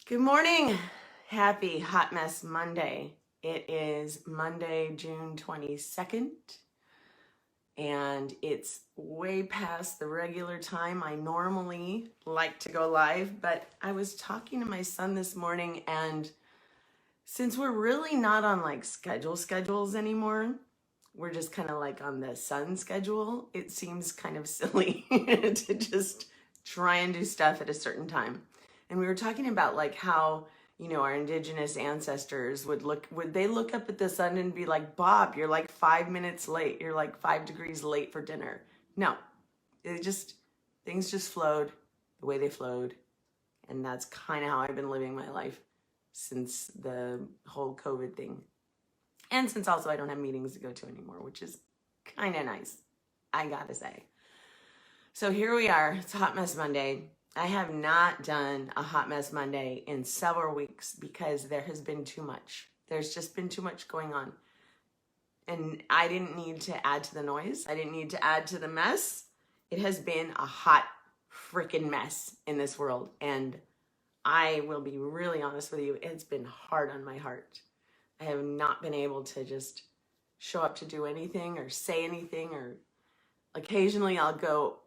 Good morning. Happy Hot Mess Monday. It is Monday, June 22nd, and it's way past the regular time I normally like to go live, but I was talking to my son this morning, and since we're really not on like schedules anymore, we're just kind of like on the sun schedule, it seems kind of silly to just try and do stuff at a certain time. And we were talking about like how, our indigenous ancestors would they look up at the sun and be like, Bob, you're like 5 minutes late. You're like 5 degrees late for dinner. No, things just flowed the way they flowed. And that's kind of how I've been living my life since the whole COVID thing. And since also I don't have meetings to go to anymore, which is kind of nice, I gotta say. So here we are. It's Hot Mess Monday. I have not done a Hot Mess Monday in several weeks because there has been too much. There's just been too much going on. And I didn't need to add to the noise. I didn't need to add to the mess. It has been a hot freaking mess in this world. And I will be really honest with you, it's been hard on my heart. I have not been able to just show up to do anything or say anything, or occasionally I'll go,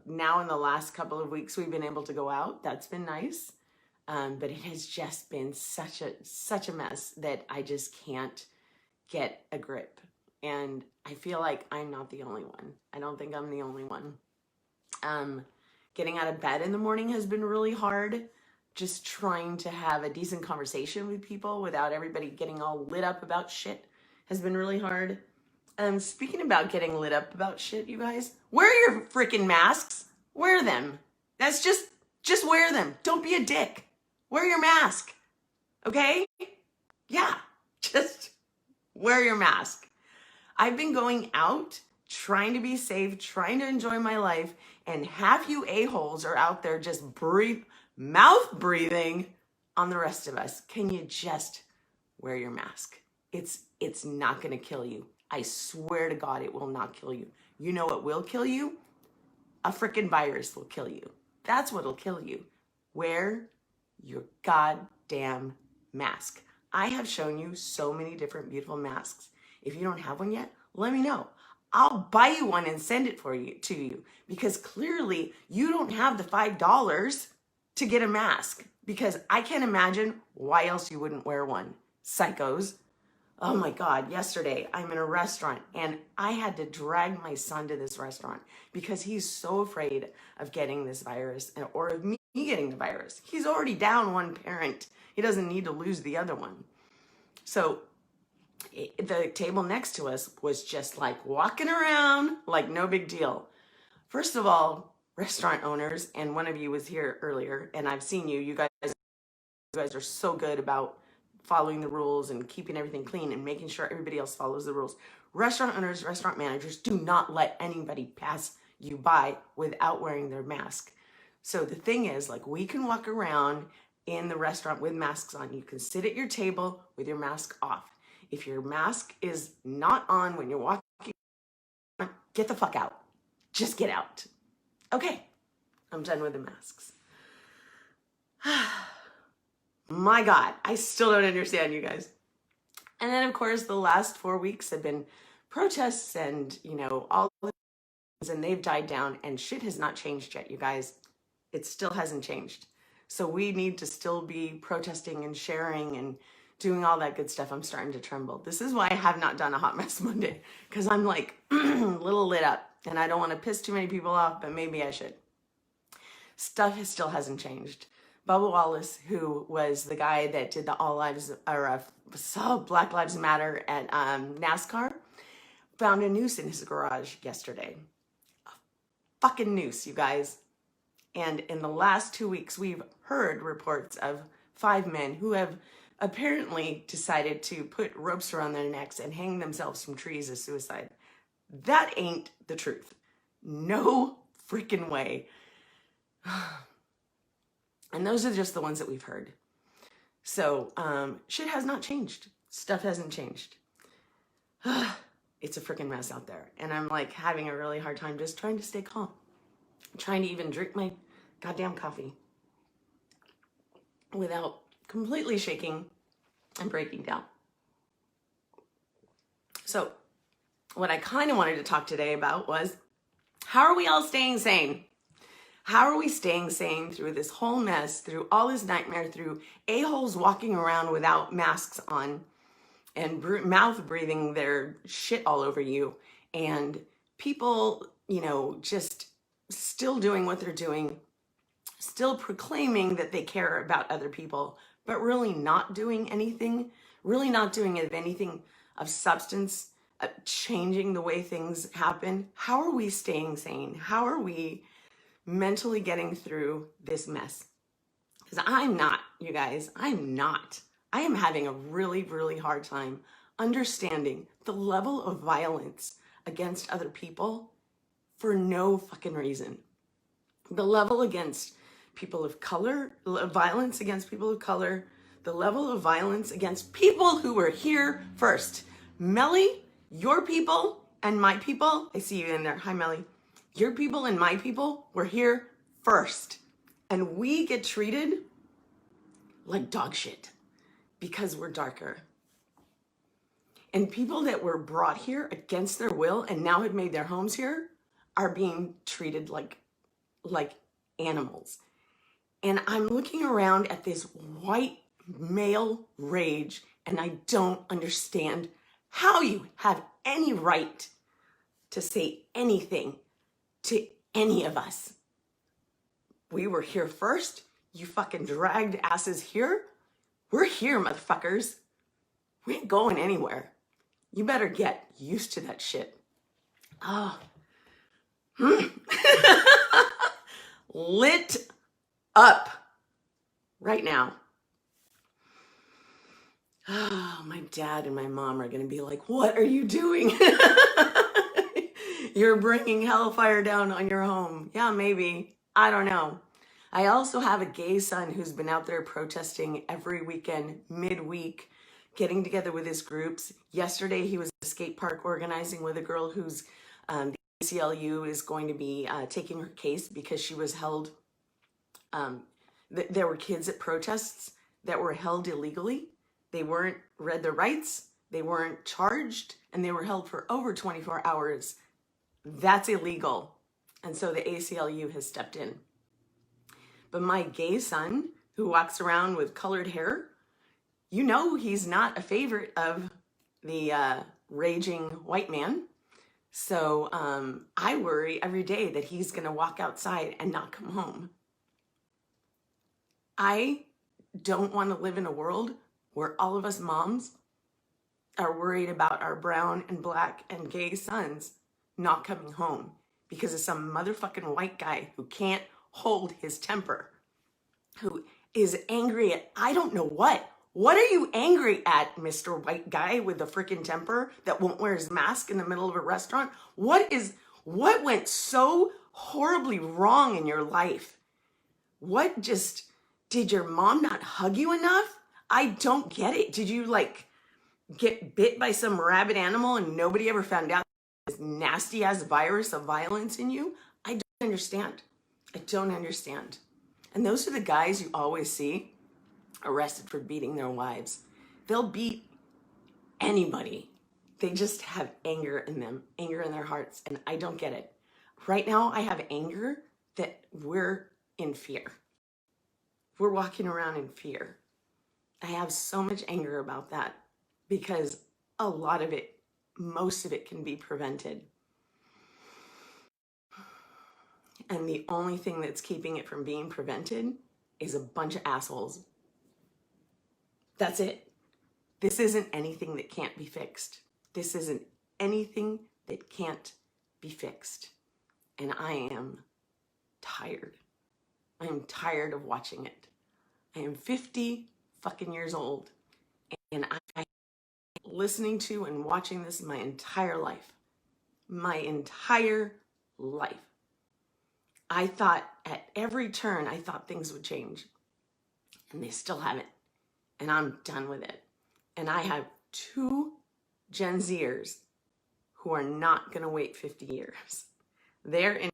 now in the last couple of weeks we've been able to go out. That's been nice. But it has just been such a mess that I just can't get a grip. And I feel like I'm not the only one. I don't think I'm the only one. Getting out of bed in the morning has been really hard. Just trying to have a decent conversation with people without everybody getting all lit up about shit has been really hard. Speaking about getting lit up about shit, you guys, wear your freaking masks. Wear them. That's just wear them. Don't be a dick. Wear your mask. Okay? Yeah, just wear your mask. I've been going out, trying to be safe, trying to enjoy my life, and half you a-holes are out there just mouth breathing on the rest of us. Can you just wear your mask? It's not going to kill you. I swear to God, it will not kill you. You know what will kill you? A freaking virus will kill you. That's what'll kill you. Wear your goddamn mask. I have shown you so many different beautiful masks. If you don't have one yet, let me know. I'll buy you one and send it to you because clearly you don't have the $5 to get a mask, because I can't imagine why else you wouldn't wear one. Psychos. Oh my God, yesterday I'm in a restaurant and I had to drag my son to this restaurant because he's so afraid of getting this virus or of me getting the virus. He's already down one parent. He doesn't need to lose the other one. So the table next to us was just like walking around like no big deal. First of all, restaurant owners, and one of you was here earlier, and I've seen you guys are so good about following the rules and keeping everything clean and making sure everybody else follows the rules. Restaurant owners, restaurant managers do not let anybody pass you by without wearing their mask. So the thing is, like, we can walk around in the restaurant with masks on. You can sit at your table with your mask off. If your mask is not on when you're walking, get the fuck out. Just get out. Okay, I'm done with the masks. My God, I still don't understand, you guys. And then, of course, the last 4 weeks have been protests and, all the things, and they've died down, and shit has not changed yet, you guys. It still hasn't changed. So we need to still be protesting and sharing and doing all that good stuff. I'm starting to tremble. This is why I have not done a Hot Mess Monday, because I'm like a little lit up, and I don't want to piss too many people off, but maybe I should. Stuff still hasn't changed. Bubba Wallace, who was the guy that did the Black Lives Matter at NASCAR, found a noose in his garage yesterday. A fucking noose, you guys. And in the last 2 weeks, we've heard reports of 5 men who have apparently decided to put ropes around their necks and hang themselves from trees as suicide. That ain't the truth. No freaking way. And those are just the ones that we've heard. So shit has not changed. Stuff hasn't changed. It's a freaking mess out there. And I'm like having a really hard time just trying to stay calm. I'm trying to even drink my goddamn coffee. without completely shaking and breaking down. So what I kind of wanted to talk today about was, how are we all staying sane? How are we staying sane through this whole mess, through all this nightmare, through a-holes walking around without masks on and mouth breathing their shit all over you, and people, just still doing what they're doing, still proclaiming that they care about other people, but really not doing anything, really not doing anything of substance, changing the way things happen? How are we staying sane? How are we mentally getting through this mess? Because I'm not, you guys, I'm not. I am having a really, really hard time understanding the level of violence against other people for no fucking reason. The level against people of color, violence against people of color, the level of violence against people who were here first. Melly, your people and my people, I see you in there. Hi, Melly. Your people and my people were here first. And we get treated like dog shit because we're darker. And people that were brought here against their will and now have made their homes here are being treated like animals. And I'm looking around at this white male rage, and I don't understand how you have any right to say anything to any of us. We were here first. You fucking dragged asses here. We're here, motherfuckers. We ain't going anywhere. You better get used to that shit. Oh. Lit up right now. Oh, my dad and my mom are going to be like, what are you doing? You're bringing hellfire down on your home. Yeah, maybe. I don't know. I also have a gay son who's been out there protesting every weekend, midweek, getting together with his groups. Yesterday, he was at a skate park organizing with a girl who's the ACLU is going to be taking her case because she was held. There were kids at protests that were held illegally. They weren't read their rights. They weren't charged, and they were held for over 24 hours. That's illegal. And so the ACLU has stepped in. But my gay son, who walks around with colored hair, he's not a favorite of the raging white man. So I worry every day that he's going to walk outside and not come home. I don't want to live in a world where all of us moms are worried about our brown and black and gay sons not coming home because of some motherfucking white guy who can't hold his temper, who is angry at I don't know what. What are you angry at, Mr. White Guy with the freaking temper that won't wear his mask in the middle of a restaurant? What went so horribly wrong in your life? Did your mom not hug you enough? I don't get it. Did you get bit by some rabid animal and nobody ever found out this nasty ass virus of violence in you? I don't understand. I don't understand. And those are the guys you always see arrested for beating their wives. They'll beat anybody. They just have anger in them, anger in their hearts, and I don't get it. Right now, I have anger that we're in fear. We're walking around in fear. I have so much anger about that because a lot of it, most of it can be prevented. And the only thing that's keeping it from being prevented is a bunch of assholes. That's it. This isn't anything that can't be fixed. This isn't anything that can't be fixed. And I am tired. I am tired of watching it. I am 50 fucking years old. And I'm listening to and watching this my entire life. My entire life. I thought at every turn, I thought things would change. And they still haven't. And I'm done with it. And I have 2 Gen Zers who are not going to wait 50 years. They're in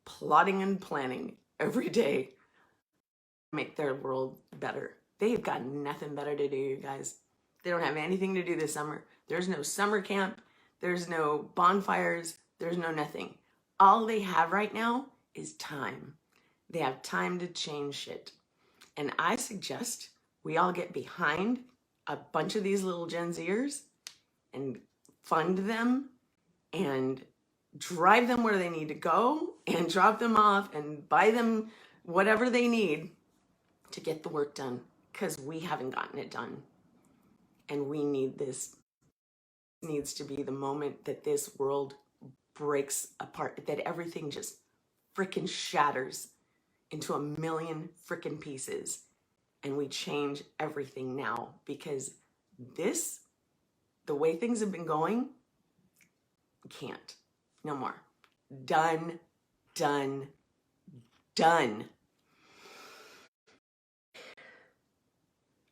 plotting and planning every day make their world better. They've got nothing better to do, you guys. They don't have anything to do this summer. There's no summer camp. There's no bonfires. There's no nothing. All they have right now is time. They have time to change shit. And I suggest we all get behind a bunch of these little Gen Zers and fund them and drive them where they need to go and drop them off and buy them whatever they need to get the work done, because we haven't gotten it done. And we need this. It needs to be the moment that this world breaks apart, that everything just freaking shatters into a million freaking pieces, and we change everything now, because this, the way things have been going, can't. No more. Done, done, done.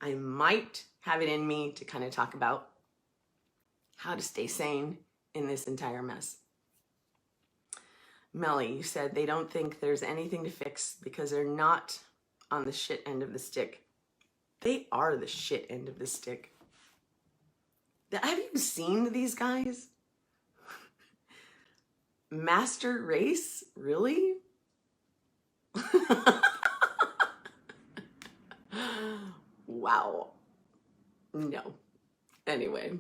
I might have it in me to kind of talk about how to stay sane in this entire mess. Melly, you said they don't think there's anything to fix because they're not on the shit end of the stick. They are the shit end of the stick. Have you seen these guys? Master race? Really? Wow. No. Anyway,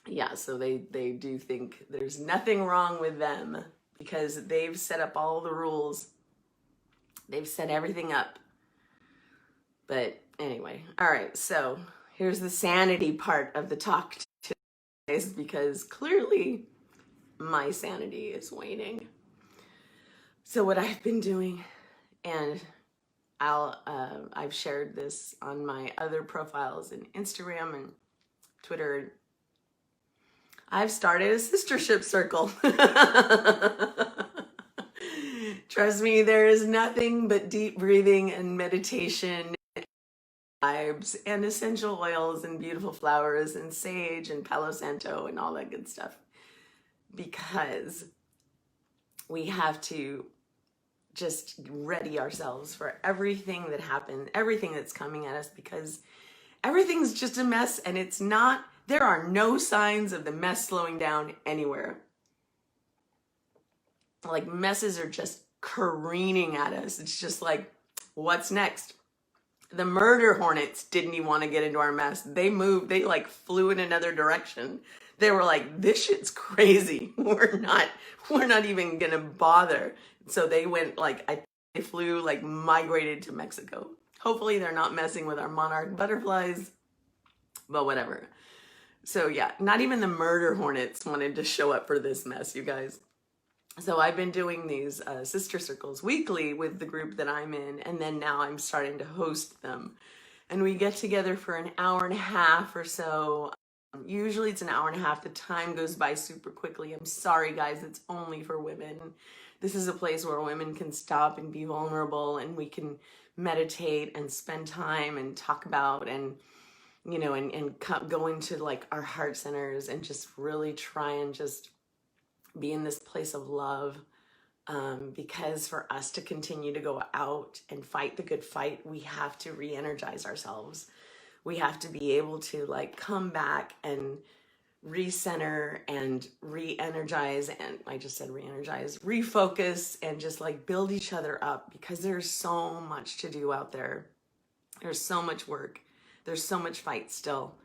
yeah, so they do think there's nothing wrong with them because they've set up all the rules. They've set everything up. But anyway, all right, so here's the sanity part of the talk today, because clearly my sanity is waning. So what I've been doing, and I've shared this on my other profiles in Instagram and Twitter. I've started a sistership circle. Trust me, there is nothing but deep breathing and meditation, vibes and essential oils and beautiful flowers and sage and Palo Santo and all that good stuff. Because we have to just ready ourselves for everything that happened, everything that's coming at us, because everything's just a mess, and it's not, there are no signs of the mess slowing down anywhere. Like, messes are just careening at us. It's just like, what's next? The murder hornets didn't even want to get into our mess. They moved, they like flew in another direction. They were like, this shit's crazy. We're not even gonna bother. So they went they flew, migrated to Mexico. Hopefully they're not messing with our monarch butterflies, but whatever. So yeah, not even the murder hornets wanted to show up for this mess, you guys. So I've been doing these sister circles weekly with the group that I'm in, and then now I'm starting to host them. And we get together for an hour and a half or so. Usually it's an hour and a half. The time goes by super quickly. I'm sorry, guys, it's only for women. This is a place where women can stop and be vulnerable, and we can meditate and spend time and talk about and go into our heart centers and just really try and just be in this place of love. Because for us to continue to go out and fight the good fight, we have to re-energize ourselves. We have to be able to come back and recenter and re-energize, and I just said re-energize, refocus, and just build each other up, because there's so much to do out there. There's so much work. There's so much fight still.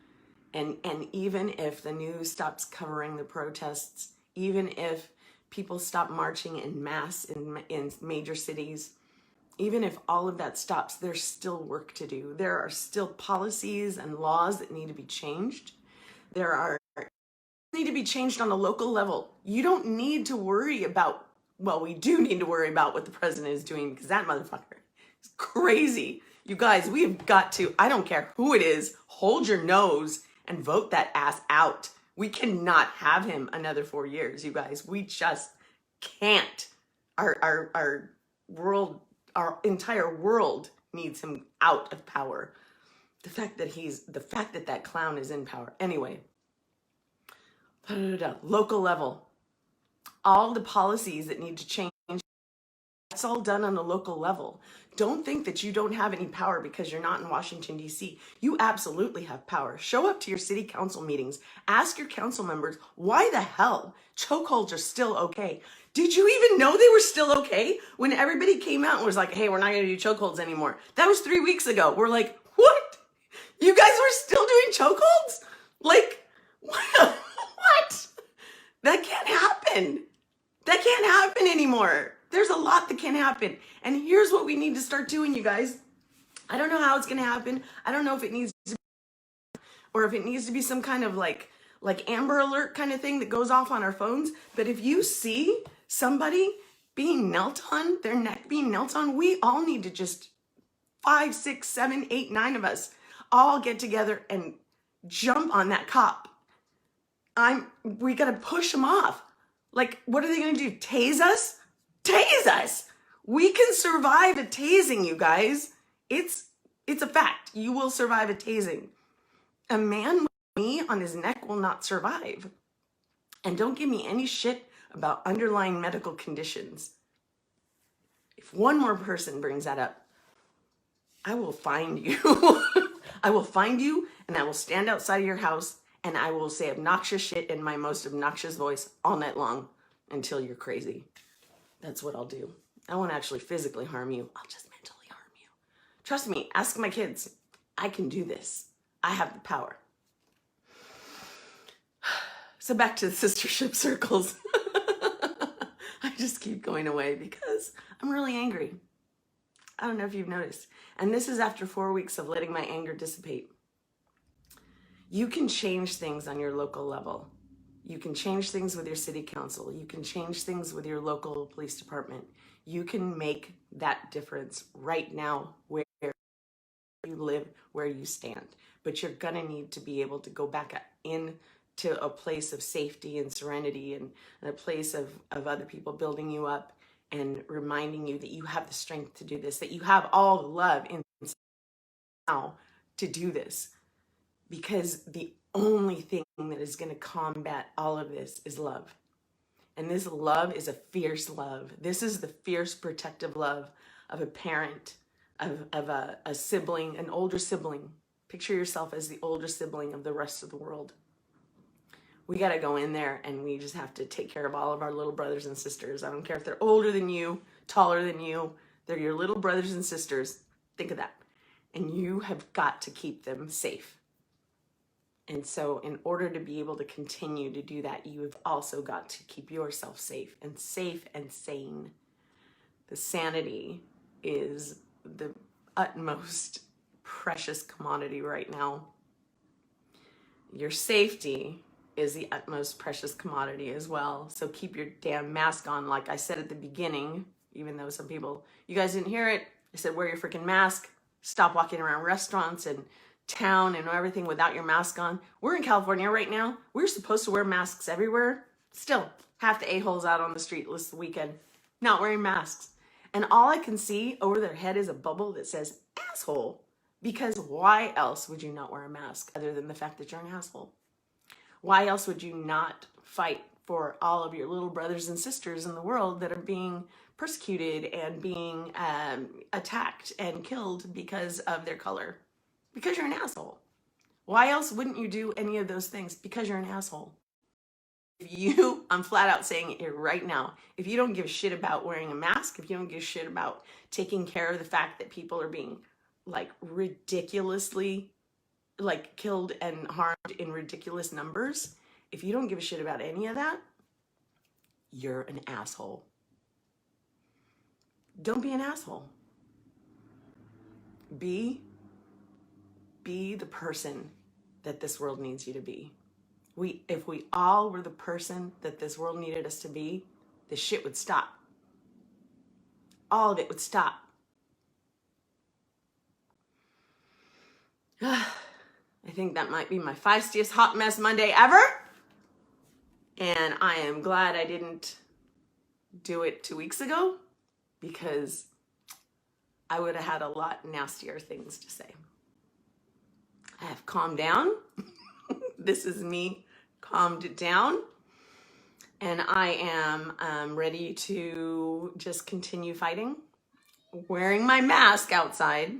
And even if the news stops covering the protests, even if people stop marching en masse in major cities, even if all of that stops, there's still work to do. There are still policies and laws that need to be changed. Need to be changed on a local level. You don't need to worry about, well, we do need to worry about what the president is doing, because that motherfucker is crazy. You guys, we've got to, I don't care who it is, hold your nose and vote that ass out. We cannot have him another 4 years, you guys. We just can't. Our world, our entire world needs him out of power. The fact that that clown is in power. Anyway, local level, all the policies that need to change That's all done on a local level. Don't think that you don't have any power because you're not in Washington, D.C. You absolutely have power. Show up to your city council meetings. Ask your council members, why the hell chokeholds are still okay? Did you even know they were still okay when everybody came out and was like, hey, we're not going to do chokeholds anymore? That was 3 weeks ago. We're like, what? You guys were still doing chokeholds? Like, what? That can't happen. That can't happen anymore. There's a lot that can happen. And here's what we need to start doing, you guys. I don't know how it's going to happen. I don't know if it needs to be, or if it needs to be some kind of like Amber Alert kind of thing that goes off on our phones. But if you see somebody being knelt on, their neck being knelt on, we all need to just 5, 6, 7, 8, 9 of us all get together and jump on that cop. We got to push them off. Like, what are they going to do? Tase us? Tase us. We can survive a tasing, you guys. It's a fact. You will survive a tasing. A man with me on his neck will not survive. And don't give me any shit about underlying medical conditions. If one more person brings that up, I will find you. I will find you and I will stand outside of your house and I will say obnoxious shit in my most obnoxious voice all night long until you're crazy. That's what I'll do. I won't actually physically harm you. I'll just mentally harm you. Trust me, ask my kids. I can do this. I have the power. So back to the sistership circles. I just keep going away because I'm really angry. I don't know if you've noticed. And this is after 4 weeks of letting my anger dissipate. You can change things on your local level. You can change things with your city council. You can change things with your local police department. You can make that difference right now where you live, where you stand. But you're gonna need to be able to go back into a place of safety and serenity and a place of other people building you up and reminding you that you have the strength to do this, that you have all the love inside now to do this. Because the only thing that is going to combat all of this is love. And this love is a fierce love. This is the fierce protective love of a parent, of a sibling, an older sibling. Picture yourself as the older sibling of the rest of the world. We got to go in there and we just have to take care of all of our little brothers and sisters. I don't care if they're older than you, taller than you. They're your little brothers and sisters. Think of that. And you have got to keep them safe. And so in order to be able to continue to do that, you have also got to keep yourself safe and sane. The sanity is the utmost precious commodity right now. Your safety is the utmost precious commodity as well. So keep your damn mask on. Like I said at the beginning, even though some people, you guys didn't hear it, I said, wear your freaking mask. Stop walking around restaurants and town and everything without your mask on. We're in California right now. We're supposed to wear masks everywhere. Still, half the a-holes out on the street this weekend not wearing masks. And all I can see over their head is a bubble that says asshole. Because why else would you not wear a mask other than the fact that you're an asshole? Why else would you not fight for all of your little brothers and sisters in the world that are being persecuted and being attacked and killed because of their color? Because you're an asshole. Why else wouldn't you do any of those things? Because you're an asshole. I'm flat out saying it here right now, if you don't give a shit about wearing a mask, if you don't give a shit about taking care of the fact that people are being like ridiculously like killed and harmed in ridiculous numbers, if you don't give a shit about any of that, you're an asshole. Don't be an asshole. Be the person that this world needs you to be. If we all were the person that this world needed us to be, the shit would stop. All of it would stop. I think that might be my feistiest hot mess Monday ever. And I am glad I didn't do it 2 weeks ago because I would have had a lot nastier things to say. I have calmed down. This is me calmed down. And I am ready to just continue fighting, wearing my mask outside.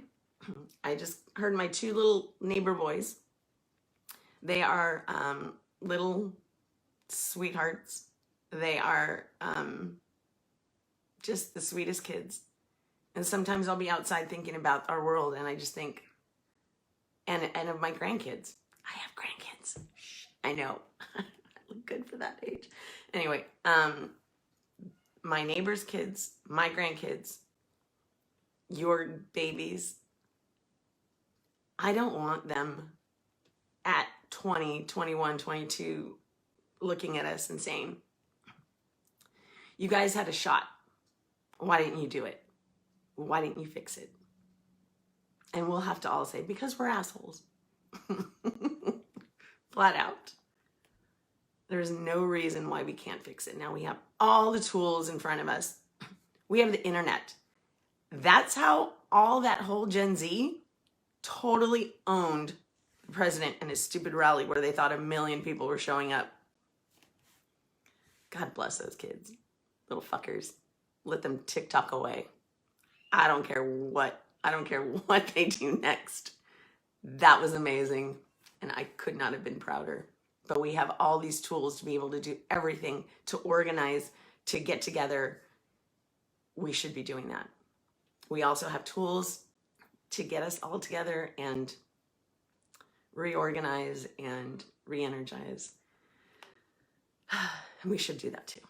I just heard my two little neighbor boys. They are little sweethearts. They are just the sweetest kids. And sometimes I'll be outside thinking about our world, and I just think, and of my grandkids. I have grandkids. Shh, I know. I look good for that age. Anyway, my neighbor's kids, my grandkids, your babies. I don't want them at 20, 21, 22 looking at us and saying, you guys had a shot. Why didn't you do it? Why didn't you fix it? And we'll have to all say, because we're assholes. Flat out. There's no reason why we can't fix it. Now we have all the tools in front of us. We have the internet. That's how all that whole Gen Z totally owned the president and his stupid rally where they thought 1 million people were showing up. God bless those kids. Little fuckers. Let them TikTok away. I don't care what they do next. That was amazing. And I could not have been prouder. But we have all these tools to be able to do everything, to organize, to get together. We should be doing that. We also have tools to get us all together and reorganize and re-energize. We should do that too.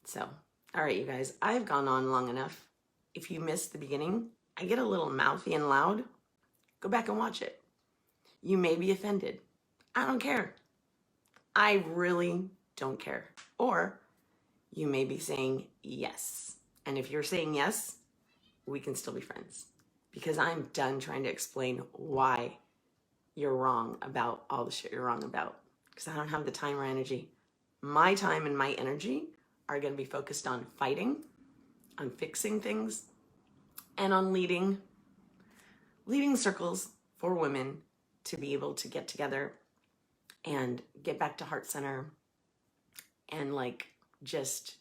So, all right, you guys, I've gone on long enough. If you missed the beginning, I get a little mouthy and loud. Go back and watch it. You may be offended. I don't care. I really don't care. Or you may be saying yes. And if you're saying yes, we can still be friends. Because I'm done trying to explain why you're wrong about all the shit you're wrong about. Because I don't have the time or energy. My time and my energy are going to be focused on fighting, on fixing things, and on leading circles for women to be able to get together and get back to heart center and like just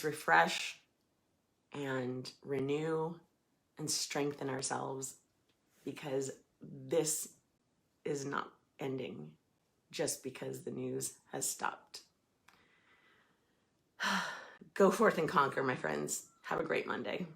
refresh and renew and strengthen ourselves, because this is not ending just because the news has stopped. Go forth and conquer, my friends. Have a great Monday.